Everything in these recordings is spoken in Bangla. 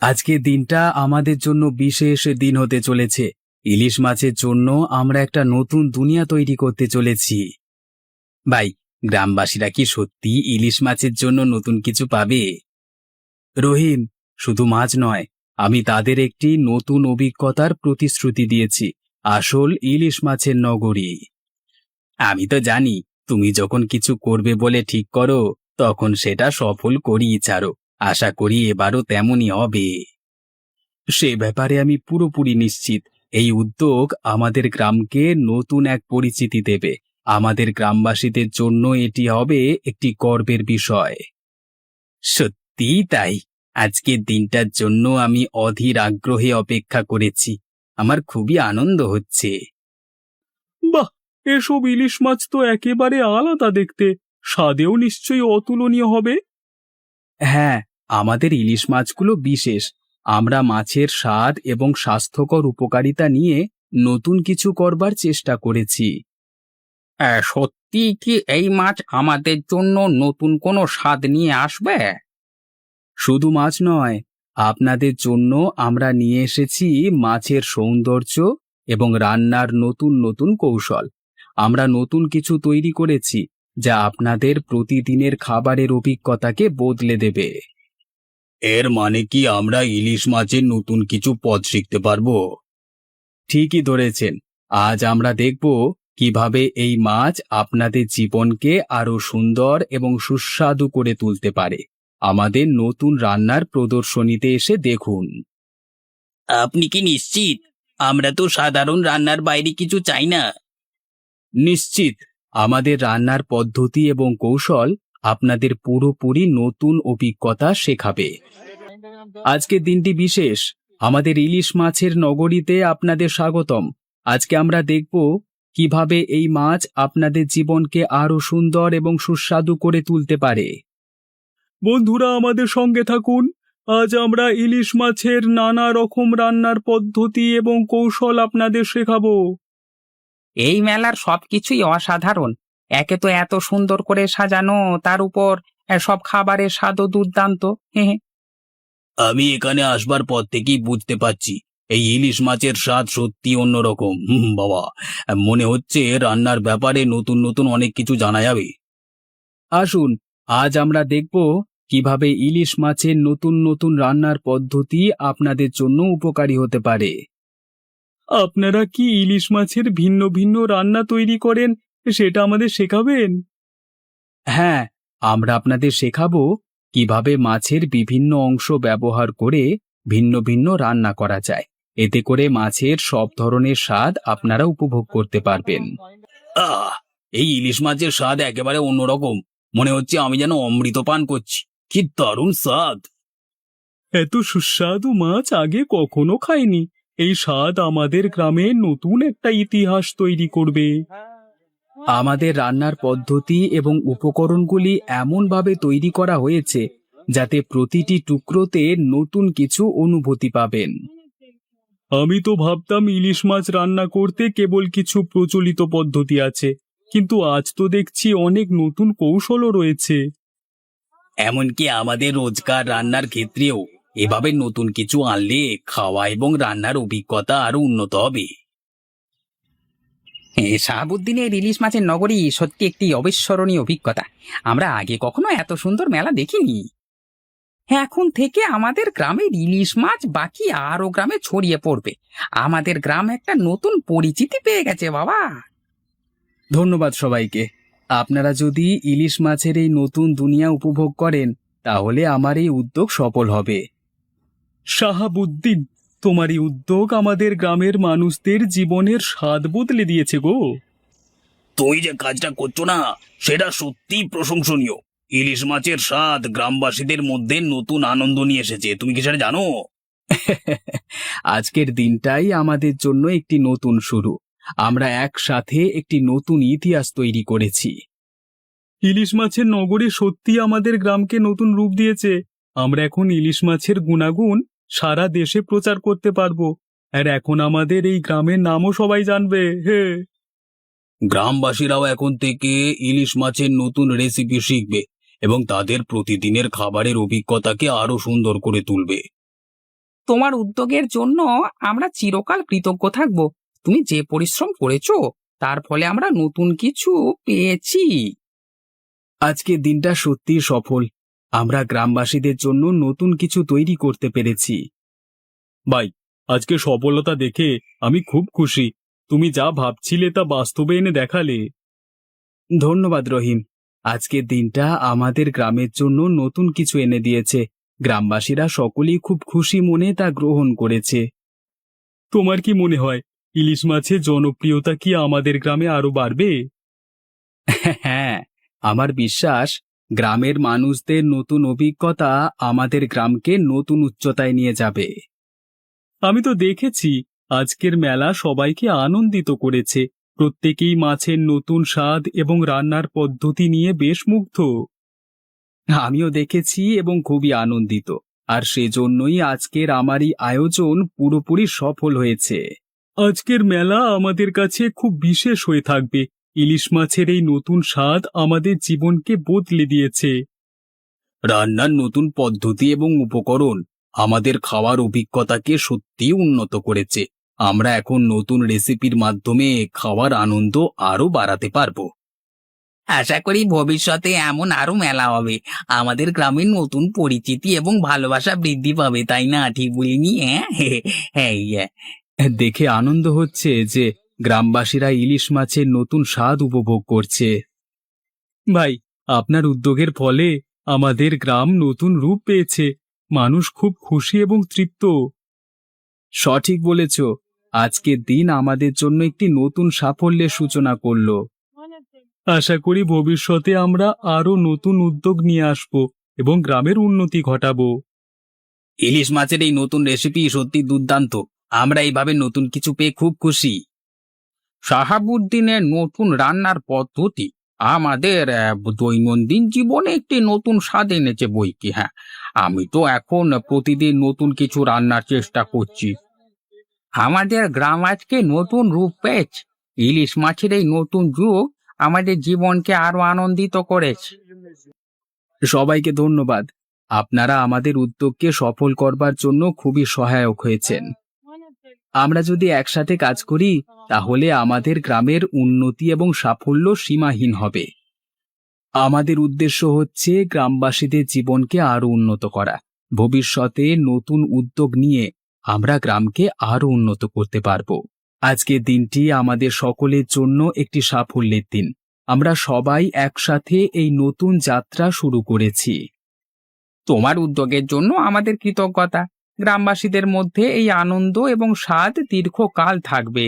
আজকের দিনটা আমাদের জন্য বিশেষ দিন হতে চলেছে। ইলিশ মাছের জন্য আমরা একটা নতুন দুনিয়া তৈরি করতে চলেছি। ভাই, গ্রামবাসীরা কি সত্যি ইলিশ মাছের জন্য নতুন কিছু পাবে? রহিম, শুধু মাছ নয়, আমি তাদের একটি নতুন অভিজ্ঞতার প্রতিশ্রুতি দিয়েছি। আসল ইলিশ মাছের নগরী। আমি তো জানি, তুমি যখন কিছু করবে বলে ঠিক করো, তখন সেটা সফল করিয়ে ছাড়ো। আশা করি এবারও তেমনই হবে। সে ব্যাপারে আমি পুরোপুরি নিশ্চিত। এই উদ্যোগ আমাদের গ্রামকে নতুন এক পরিচিতি দেবে। আমাদের গ্রামবাসীদের জন্য এটি হবে একটি গর্বের বিষয়। সত্যিই তাই। আজকের দিনটার জন্য আমি অধীর আগ্রহে অপেক্ষা করেছি। আমার খুবই আনন্দ হচ্ছে। বাহ! এসব ইলিশ মাছ তো একেবারে আলাদা দেখতে, স্বাদেও নিশ্চয়ই অতুলনীয় হবে। হ্যাঁ, আমাদের ইলিশ মাছগুলো বিশেষ। আমরা মাছের স্বাদ এবং স্বাস্থ্যকর উপকারিতা নিয়ে নতুন কিছু করবার চেষ্টা করেছি। সত্যি কি এই মাছ আমাদের জন্য নতুন কোনো স্বাদ নিয়ে আসবে? শুধু মাছ নয়, আপনাদের জন্য আমরা নিয়ে এসেছি মাছের সৌন্দর্য এবং রান্নার নতুন নতুন কৌশল। আমরা নতুন কিছু তৈরি করেছি যা আপনাদের প্রতিদিনের খাবারের অভিজ্ঞতাকে বদলে দেবে। এর মানে কি আমরা ইলিশ মাছের নতুন কিছু পদ শিখতে পারবো? ঠিকই ধরেছেন। আজ আমরা দেখব কিভাবে এই মাছ আপনাদের জীবনকে আরো সুন্দর এবং সুস্বাদু করে তুলতে পারে। আমাদের নতুন রান্নার প্রদর্শনীতে এসে দেখুন। আপনি কি নিশ্চিত? আমরা তো সাধারণ রান্নার বাইরে কিছু চাই না। নিশ্চিত, আমাদের রান্নার পদ্ধতি এবং কৌশল আপনাদের পুরোপুরি নতুন অভিজ্ঞতা শেখাবে। আজকের দিনটি বিশেষ। আমাদের ইলিশ মাছের নগরীতে আপনাদের স্বাগতম। আজকে আমরা দেখব কিভাবে এই মাছ আপনাদের জীবনকে আরো সুন্দর এবং সুস্বাদু করে তুলতে পারে। বন্ধুরা, আমাদের সঙ্গে থাকুন। আজ আমরা ইলিশ মাছের নানা রকম রান্নার পদ্ধতি এবং কৌশল আপনাদের শেখাবো। এই মেলার সবকিছুই অসাধারণ। একে তো এত সুন্দর করে সাজানো, তার উপর সব খাবারের স্বাদও দুর্দান্ত। হে হে। আমি এখানে আসবার পর থেকেই বুঝতে পারছি এই ইলিশ মাছের স্বাদ সত্যি অন্যরকম। বাবা, মনে হচ্ছে রান্নার ব্যাপারে নতুন নতুন অনেক কিছু জানা যাবে। আসুন, আজ আমরা দেখব কিভাবে ইলিশ মাছের নতুন নতুন রান্নার পদ্ধতি আপনাদের জন্য উপকারী হতে পারে। আপনারা কি ইলিশ মাছের ভিন্ন ভিন্ন রান্না তৈরি করেন, সেটা আমাদের শেখাবেন? হ্যাঁ, আমরা আপনাদের শেখাবো কিভাবে মাছের বিভিন্ন অংশ ব্যবহার করে ভিন্ন ভিন্ন রান্না করা যায়। এতে করে মাছের সব ধরনের স্বাদ আপনারা উপভোগ করতে পারবেন। আহ এই ইলিশ মাছের স্বাদ একেবারে অন্যরকম। মনে হচ্ছে আমি যেন অমৃত পান করছি। কি দারুণ স্বাদ! এত সুস্বাদু মাছ আগে কখনো খাইনি। এই স্বাদ আমাদের গ্রামে নতুন একটা ইতিহাস তৈরি করবে। আমাদের রান্নার পদ্ধতি এবং উপকরণগুলি এমনভাবে তৈরি করা হয়েছে যাতে প্রতিটি টুকরোতে নতুন কিছু অনুভূতি পাবেন। আমি তো ভাবতাম ইলিশ মাছ রান্না করতে কেবল কিছু প্রচলিত পদ্ধতি আছে, কিন্তু আজ তো দেখছি অনেক নতুন কৌশলও রয়েছে। এমনকি আমাদের রোজকার রান্নার ক্ষেত্রেও এভাবে নতুন কিছু আনলে খাওয়া এবং রান্নার অভিজ্ঞতা আরো উন্নত হবে। শাহাবুদ্দিনের ইলিশ মাছের নগরী সত্যি একটি অবিস্মরণীয় অভিজ্ঞতা। আমরা আগে কখনো এত সুন্দর মেলা দেখিনি। এখন থেকে আমাদের গ্রামের ইলিশ মাছ বাকি আরো গ্রামে ছড়িয়ে পড়বে। আমাদের গ্রাম একটা নতুন পরিচিতি পেয়ে গেছে বাবা। ধন্যবাদ সবাইকে। আপনারা যদি ইলিশ মাছের এই নতুন দুনিয়া উপভোগ করেন, তাহলে আমার এই উদ্যোগ সফল হবে। শাহাবুদ্দিন, তোমার এই উদ্যোগ আমাদের গ্রামের মানুষদের জীবনের স্বাদ বদলে দিয়েছে গো। তুই যে কাজটা করছো না, সেটা সত্যিই প্রশংসনীয়। ইলিশ মাছের স্বাদ গ্রামবাসীদের মধ্যে নতুন আনন্দ নিয়ে এসেছে। তুমি কি সেটা জানো? আজকের দিনটাই আমাদের জন্য একটি নতুন শুরু। আমরা একসাথে একটি নতুন ইতিহাস তৈরি করেছি। ইলিশ মাছের নগরী সত্যি আমাদের গ্রামকে নতুন রূপ দিয়েছে। আমরা এখন ইলিশ মাছের গুণাগুণ সারা দেশে প্রচার করতে পারবো। আর এখন আমাদের এই গ্রামের নামও সবাই জানবে। হে, গ্রামবাসীরাও এখন থেকে ইলিশ মাছের নতুন রেসিপি শিখবে এবং তাদের প্রতিদিনের খাবারের অভিজ্ঞতাকে আরো সুন্দর করে তুলবে। তোমার উদ্যোগের জন্য আমরা চিরকাল কৃতজ্ঞ থাকব। তুমি যে পরিশ্রম করেছো তার ফলে আমরা নতুন কিছু পেয়েছি। আজকের দিনটা সত্যিই সফল। আমরা গ্রামবাসীদের জন্য নতুন কিছু তৈরি করতে পেরেছি। ভাই, আজকে সফলতা দেখে আমি খুব খুশি। তুমি যা ভাবছিলে তা বাস্তবে এনে দেখালে। ধন্যবাদ রহিম। আজকের দিনটা আমাদের গ্রামের জন্য নতুন কিছু এনে দিয়েছে। গ্রামবাসীরা সকলেই খুব খুশি মনে তা গ্রহণ করেছে। তোমার কি মনে হয় ইলিশ মাছের জনপ্রিয়তা কি আমাদের গ্রামে আরো বাড়বে? হ্যাঁ, আমার বিশ্বাস গ্রামের মানুষদের নতুন অভিজ্ঞতা আমাদের গ্রামকে নতুন উচ্চতায় নিয়ে যাবে। আমি তো দেখেছি আজকের মেলা সবাইকে আনন্দিত করেছে। প্রত্যেকেই মাছের নতুন স্বাদ এবং রান্নার পদ্ধতি নিয়ে বেশ মুগ্ধ। আমিও দেখেছি এবং খুবই আনন্দিত। আর সেজন্যই আজকের আমার এই আয়োজন পুরোপুরি সফল হয়েছে। আজকের মেলা আমাদের কাছে খুব বিশেষ হয়ে থাকবে। ইলিশ মাছের এই নতুন স্বাদ আমাদের জীবনকে বদলে দিয়েছে। রান্নার নতুন পদ্ধতি এবং উপকরণ আমাদের খাওয়ার অভিজ্ঞতাকে সত্যিই উন্নত করেছে। আমরা এখন নতুন রেসিপির মাধ্যমে খাওয়ার আনন্দ আরো বাড়াতে পারবো। আশা করি ভবিষ্যতে এমন আরো মেলা হবে। আমাদের গ্রামের নতুন পরিচিতি এবং ভালোবাসা বৃদ্ধি পাবে, তাই না? ঠিক বলিনি? হ্যাঁ হ্যাঁ হ্যাঁ। দেখে আনন্দ হচ্ছে যে গ্রামবাসীরা ইলিশ মাছের নতুন স্বাদ উপভোগ করছে। ভাই, আপনার উদ্যোগের ফলে আমাদের গ্রাম নতুন রূপ পেয়েছে। মানুষ খুব খুশি এবং তৃপ্ত। সঠিক বলেছ। আজকের দিন আমাদের জন্য একটি নতুন সাফল্যের সূচনা করলো। আশা করি ভবিষ্যতে আমরা আরো নতুন উদ্যোগ নিয়ে আসব এবং গ্রামের উন্নতি ঘটাবো। ইলিশ মাছের এই নতুন রেসিপি সত্যি দুর্দান্ত। আমরা এইভাবে নতুন কিছু পেয়ে খুব খুশি। শাহাবুদ্দিনের নতুন রান্নার পদ্ধতি আমাদের দৈনন্দিন জীবনে একটি নতুন স্বাদ এনেছে বই কি। হ্যাঁ, আমি তো এখন প্রতিদিন নতুন কিছু রান্নার চেষ্টা করছি। আমাদের গ্রাম আজকে নতুন রূপ পেয়েছে। ইলিশ মাছের এই নতুন যুগ আমাদের জীবনকে আরো আনন্দিত করেছে। সবাইকে ধন্যবাদ। আপনারা আমাদের উদ্যোগকে সফল করবার জন্য খুবই সহায়ক হয়েছেন। আমরা যদি একসাথে কাজ করি তাহলে আমাদের গ্রামের উন্নতি এবং সাফল্য সীমাহীন হবে। আমাদের উদ্দেশ্য হচ্ছে গ্রামবাসীদের জীবনকে আরো উন্নত করা। ভবিষ্যতে নতুন উদ্যোগ নিয়ে আমরা গ্রামকে আরো উন্নত করতে পারব। আজকের দিনটি আমাদের সকলের জন্য একটি সাফল্যের দিন। আমরা সবাই একসাথে এই নতুন যাত্রা শুরু করেছি। তোমার উদ্যোগের জন্য আমাদের কৃতজ্ঞতা। গ্রামবাসীদের মধ্যে এই আনন্দ এবং স্বাদ দীর্ঘকাল থাকবে।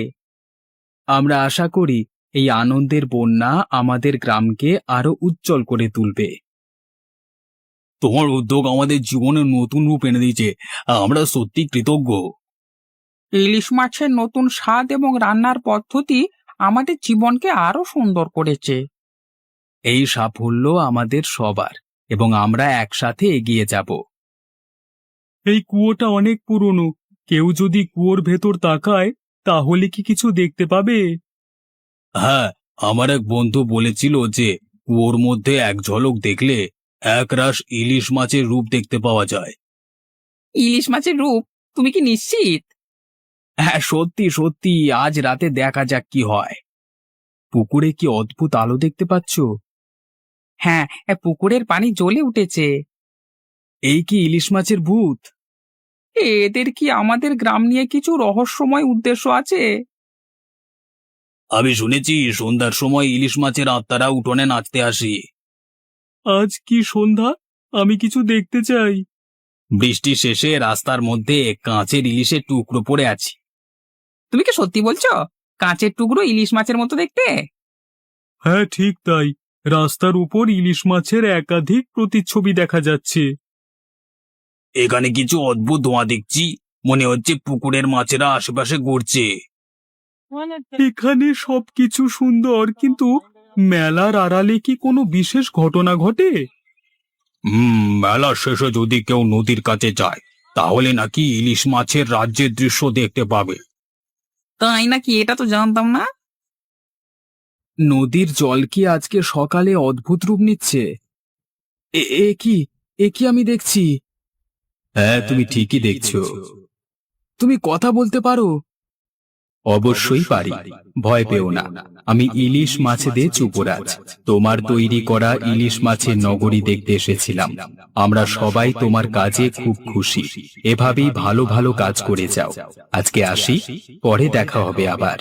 আমরা আশা করি এই আনন্দের বন্যা আমাদের গ্রামকে আরো উজ্জ্বল করে তুলবে। তোমার উদ্যোগ আমাদের জীবনে নতুন রূপ এনে দিয়েছে। আমরা সত্যি কৃতজ্ঞ। ইলিশ মাছের নতুন স্বাদ এবং রান্নার পদ্ধতি আমাদের জীবনকে আরো সুন্দর করেছে। এই সাফল্য আমাদের সবার এবং আমরা একসাথে এগিয়ে যাব। এই কুয়োটা অনেক পুরনো। কেউ যদি কুয়োর ভেতর তাকায় তাহলে কি কিছু দেখতে পাবে? হ্যাঁ, আমার এক বন্ধু বলেছিল যে কুয়োর মধ্যে এক ঝলক দেখলে একরাশ ইলিশ মাছের রূপ দেখতে পাওয়া যায়। ইলিশ মাছের রূপ? তুমি কি নিশ্চিত? হ্যাঁ, সত্যি সত্যি। আজ রাতে দেখা যাক কি হয়। পুকুরে কি অদ্ভুত আলো দেখতে পাচ্ছ? হ্যাঁ, পুকুরের পানি জ্বলে উঠেছে। এই কি ইলিশ মাছের ভূত? এদের কি আমাদের গ্রাম নিয়ে কিছু রহস্যময় উদ্দেশ্য আছে? আমি শুনেছি সন্ধ্যার সময় ইলিশ মাছের আত্মারা উঠোনে নাচতে আসে। আজ কি সন্ধ্যা? আমি কিছু দেখতে চাই। বৃষ্টি শেষে রাস্তার মধ্যে কাঁচের ইলিশের টুকরো পড়ে আছে। তুমি কি সত্যি বলছো? কাঁচের টুকরো ইলিশ মাছের মতো দেখতে? হ্যাঁ, ঠিক তাই। রাস্তার উপর ইলিশ মাছের একাধিক প্রতিচ্ছবি দেখা যাচ্ছে। এখানে কিছু অদ্ভুত ধোঁয়া দেখছি। মনে হচ্ছে পুকুরের মাছেরা আশেপাশে ঘুরছে। এখানে সবকিছু সুন্দর, কিন্তু মেলার আড়ালে কি কোনো বিশেষ ঘটনা ঘটে? মেলা শেষে যদি কেউ নদীর কাছে যায় তাহলে নাকি ইলিশ মাছের রাজ্যের দৃশ্য দেখতে পাবে। তাই নাকি? এটা তো জানতাম না। নদীর জল কি আজকে সকালে অদ্ভুত রূপ নিচ্ছে? এ এ কি এ কি আমি দেখছি? হ্যাঁ, তুমি ঠিকই দেখছো। তুমি কথা বলতে পারো? অবশ্যই পারি, ভয় পেও না। আমি ইলিশ মাছেদের যুবরাজ। তোমার তৈরি করা ইলিশ মাছের নগরী দেখতে এসেছিলাম। আমরা সবাই তোমার কাজে খুব খুশি। এভাবেই ভালো ভালো কাজ করে যাও। আজকে আসি, পরে দেখা হবে আবার।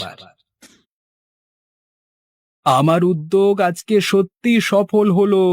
আমার উদ্যোগ আজকে সত্যি সফল হলো।